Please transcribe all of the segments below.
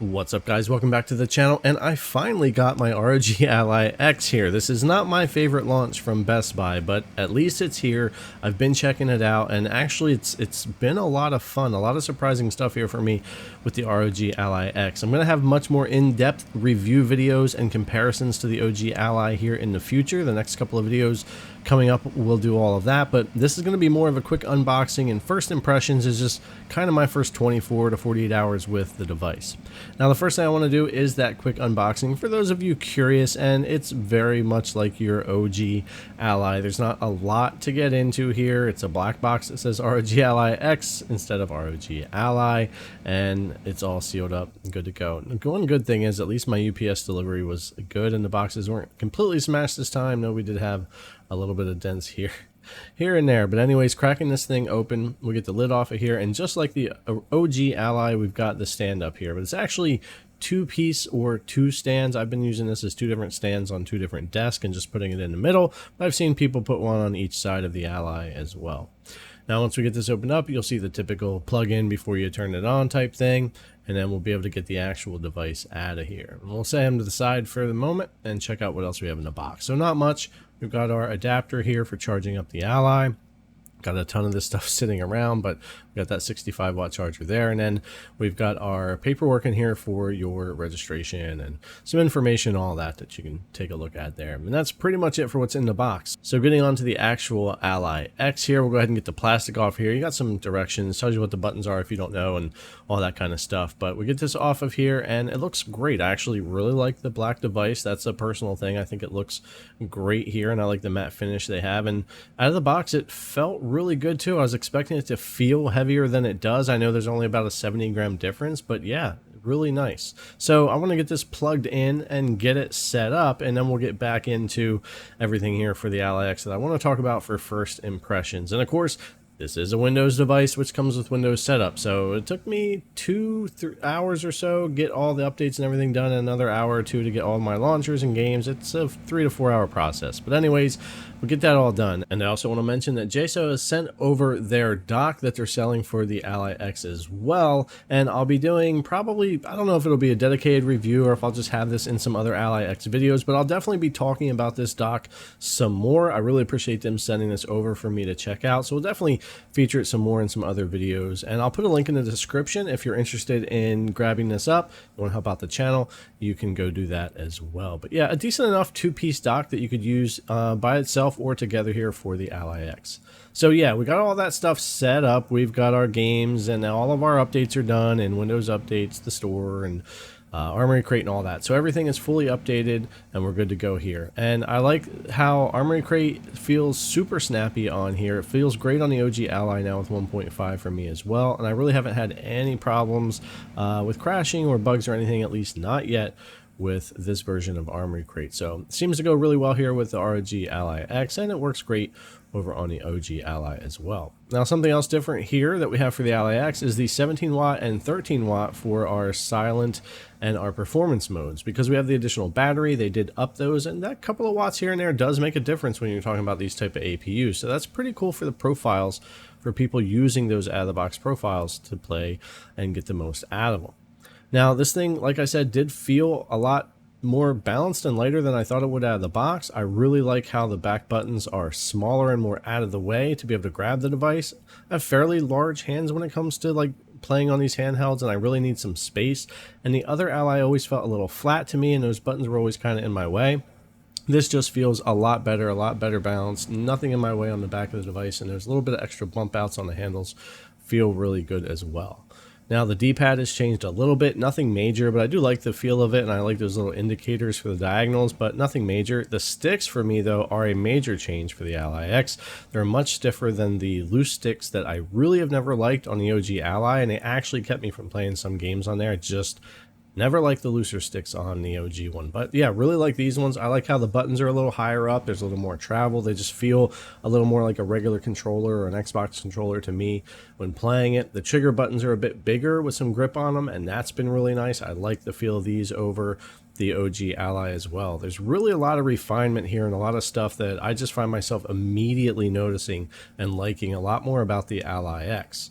What's up, guys? Welcome back to the channel, and I finally got my ROG Ally X here. This is not my favorite launch from Best Buy, but at least it's here. I've been checking it out, and actually it's been a lot of fun, a lot of surprising stuff here for me with the ROG Ally X. I'm going to have much more in-depth review videos and comparisons to the OG Ally here in the future. The next couple of videos coming up, we'll do all of that, but this is going to be more of a quick unboxing, and first impressions is just kind of my first 24 to 48 hours with the device. Now, the first thing I want to do is that quick unboxing for those of you curious, and it's very much like your OG Ally. There's not a lot to get into here. It's a black box that says ROG Ally X instead of ROG Ally, and it's all sealed up and good to go. The one good thing is at least my UPS delivery was good, and the boxes weren't completely smashed this time. No, we did have a little bit of dents here and there, but anyways, cracking this thing open, we get the lid off of here, and just like the OG Ally, we've got the stand up here, but it's actually two-piece or two stands. I've been using this as two different stands on two different desks and just putting it in the middle, but I've seen people put one on each side of the Ally as well. Now, once we get this opened up, you'll see the typical plug in before you turn it on type thing, and then we'll be able to get the actual device out of here. And we'll set him to the side for the moment and check out what else we have in the box. So not much. We've got our adapter here for charging up the Ally. Got a ton of this stuff sitting around, but we got that 65-watt charger there, and then we've got our paperwork in here for your registration and some information, all that you can take a look at there. And that's pretty much it for what's in the box. So getting on to the actual Ally X here, we'll go ahead and get the plastic off here. You got some directions, tells you what the buttons are if you don't know, and all that kind of stuff. But we get this off of here, and it looks great. I actually really like the black device. That's a personal thing. I think it looks great here, and I like the matte finish they have. And out of the box, it felt really good too. I was expecting it to feel heavier than it does. I know there's only about a 70-gram difference, but yeah, really nice. So I want to get this plugged in and get it set up, and then we'll get back into everything here for the Ally X that I want to talk about for first impressions. And of course, this is a Windows device, which comes with Windows setup. So it took me 2-3 hours or so get all the updates and everything done, and another hour or two to get all my launchers and games. It's a 3 to 4 hour process. But anyways, we'll get that all done. And I also want to mention that JSO has sent over their dock that they're selling for the Ally X as well. And I'll be doing probably, I don't know if it'll be a dedicated review or if I'll just have this in some other Ally X videos, but I'll definitely be talking about this dock some more. I really appreciate them sending this over for me to check out. So we'll definitely feature it some more in some other videos, and I'll put a link in the description if you're interested in grabbing this up. You want to help out the channel, you can go do that as well. But yeah, a decent enough two-piece dock that you could use by itself or together here for the Ally X. So yeah, we got all that stuff set up. We've got our games, and all of our updates are done, and Windows updates, the store, and Armoury Crate and all that. So everything is fully updated and we're good to go here. And I like how Armoury Crate feels super snappy on here. It feels great on the OG Ally now with 1.5 for me as well. And I really haven't had any problems with crashing or bugs or anything, at least not yet, with this version of Armoury Crate. So it seems to go really well here with the ROG Ally X, and it works great over on the OG Ally as well. Now, something else different here that we have for the Ally X is the 17-watt and 13-watt for our silent and our performance modes. Because we have the additional battery, they did up those, and that couple of watts here and there does make a difference when you're talking about these type of APUs. So that's pretty cool for the profiles, for people using those out-of-the-box profiles to play and get the most out of them. Now, this thing, like I said, did feel a lot more balanced and lighter than I thought it would out of the box. I really like how the back buttons are smaller and more out of the way to be able to grab the device. I have fairly large hands when it comes to like playing on these handhelds, and I really need some space. And the other Ally always felt a little flat to me, and those buttons were always kind of in my way. This just feels a lot better balanced, nothing in my way on the back of the device, and there's a little bit of extra bump outs on the handles. Feel really good as well. Now, the D-pad has changed a little bit, nothing major, but I do like the feel of it, and I like those little indicators for the diagonals, but nothing major. The sticks for me, though, are a major change for the Ally X. They're much stiffer than the loose sticks that I really have never liked on the OG Ally, and they actually kept me from playing some games on there. Just never liked the looser sticks on the OG one. But yeah, really like these ones. I like how the buttons are a little higher up. There's a little more travel. They just feel a little more like a regular controller or an Xbox controller to me when playing it. The trigger buttons are a bit bigger with some grip on them, and that's been really nice. I like the feel of these over the OG Ally as well. There's really a lot of refinement here and a lot of stuff that I just find myself immediately noticing and liking a lot more about the Ally X.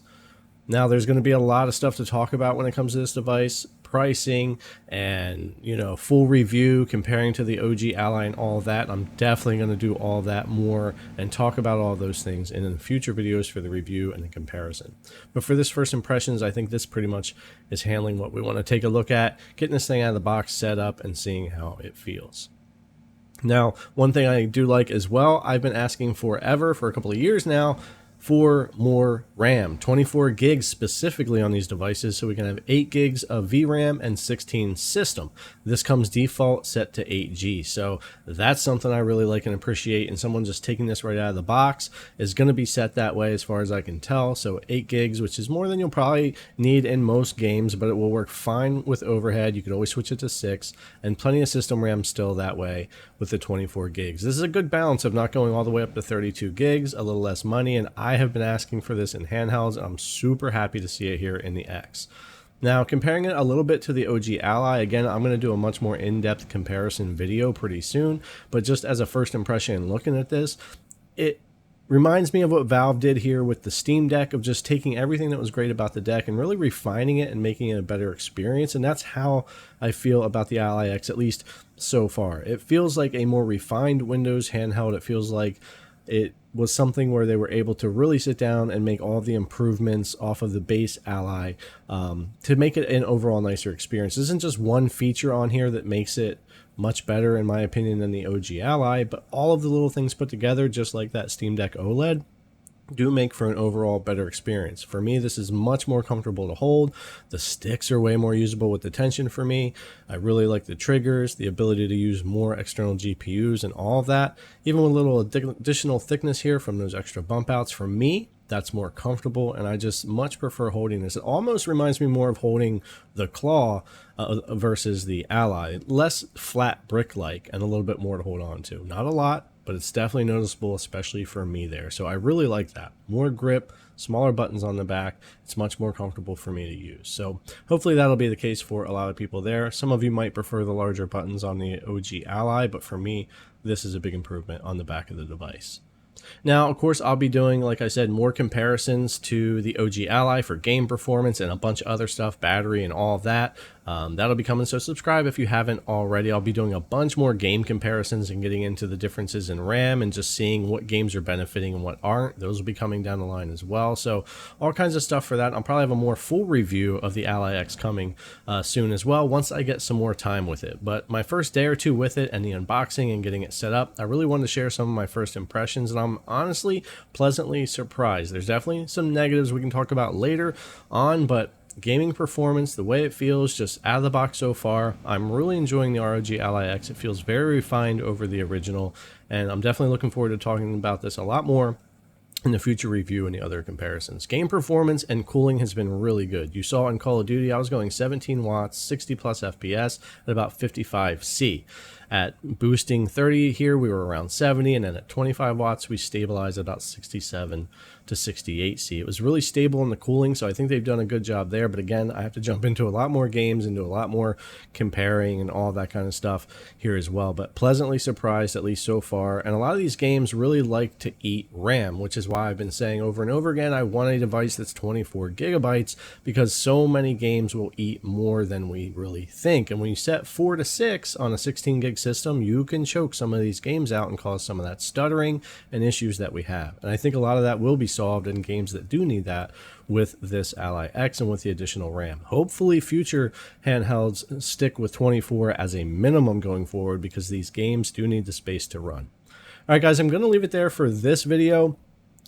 Now, there's going to be a lot of stuff to talk about when it comes to this device, pricing and, you know, full review comparing to the OG Ally and all that. I'm definitely going to do all that more and talk about all those things in the future videos for the review and the comparison. But for this first impressions, I think this pretty much is handling what we want to take a look at, getting this thing out of the box, set up, and seeing how it feels. Now, one thing I do like as well, I've been asking forever, for a couple of years now, for more RAM, 24 gigs specifically on these devices, so we can have 8 gigs of VRAM and 16 system. This comes default set to 8G, so that's something I really like and appreciate, and someone just taking this right out of the box is going to be set that way as far as I can tell. So 8 gigs, which is more than you'll probably need in most games, but it will work fine with overhead. You could always switch it to 6, and plenty of system RAM still that way with the 24 gigs. This is a good balance of not going all the way up to 32 gigs, a little less money, and I have been asking for this in handhelds. I'm super happy to see it here in the X. Now, comparing it a little bit to the OG Ally, again, I'm going to do a much more in-depth comparison video pretty soon, but just as a first impression looking at this, it reminds me of what Valve did here with the Steam Deck, of just taking everything that was great about the deck and really refining it and making it a better experience. And that's how I feel about the Ally X, at least so far. It feels like a more refined Windows handheld. It feels like it was something where they were able to really sit down and make all the improvements off of the base Ally to make it an overall nicer experience. This isn't just one feature on here that makes it much better, in my opinion, than the OG Ally, but all of the little things put together, just like that Steam Deck OLED, do make for an overall better experience. For me, this is much more comfortable to hold. The sticks are way more usable with the tension for me. I really like the triggers, the ability to use more external GPUs and all of that. Even with a little additional thickness here from those extra bump outs, for me, that's more comfortable, and I just much prefer holding this. It almost reminds me more of holding the Claw versus the Ally. Less flat brick-like and a little bit more to hold on to. Not a lot, but it's definitely noticeable, especially for me there. So I really like that. More grip, smaller buttons on the back. It's much more comfortable for me to use. So hopefully that'll be the case for a lot of people there. Some of you might prefer the larger buttons on the OG Ally, but for me, this is a big improvement on the back of the device. Now, of course, I'll be doing, like I said, more comparisons to the OG Ally for game performance and a bunch of other stuff, battery and all of that. That'll be coming, so subscribe if you haven't already. I'll be doing a bunch more game comparisons and getting into the differences in RAM and just seeing what games are benefiting and what aren't. Those will be coming down the line as well. So all kinds of stuff for that. I'll probably have a more full review of the Ally X coming soon as well, once I get some more time with it. But my first day or two with it and the unboxing and getting it set up, I really wanted to share some of my first impressions, and I'm honestly pleasantly surprised. There's definitely some negatives we can talk about later on, but gaming performance, the way it feels just out of the box so far, I'm really enjoying the ROG Ally X. It feels very refined over the original, and I'm definitely looking forward to talking about this a lot more in the future review and the other comparisons. Game performance and cooling has been really good. You saw in Call of Duty, I was going 17 watts, 60 plus FPS at about 55 C. At boosting 30 here, we were around 70, and then at 25 watts, we stabilized at about 67 to 68 C. It was really stable in the cooling, so I think they've done a good job there. But again, I have to jump into a lot more games and do a lot more comparing and all that kind of stuff here as well. But pleasantly surprised, at least so far. And a lot of these games really like to eat RAM, which is why I've been saying over and over again, I want a device that's 24 gigabytes, because so many games will eat more than we really think. And when you set 4 to 6 on a 16 gig system, you can choke some of these games out and cause some of that stuttering and issues that we have. And I think a lot of that will be solved in games that do need that with this Ally X and with the additional RAM. Hopefully future handhelds stick with 24 as a minimum going forward, because these games do need the space to run. All right, guys, I'm going to leave it there for this video.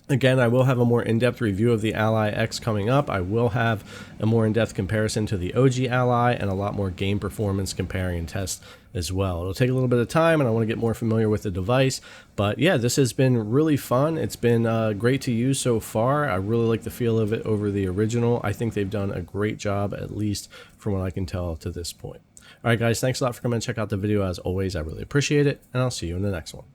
Again, I will have a more in-depth review of the Ally X coming up. I will have a more in-depth comparison to the OG Ally and a lot more game performance comparing and test as well. It'll take a little bit of time, and I want to get more familiar with the device. But yeah, this has been really fun. It's been great to use so far. I really like the feel of it over the original. I think they've done a great job, at least from what I can tell to this point. All right, guys, thanks a lot for coming and check out the video. As always, I really appreciate it, and I'll see you in the next one.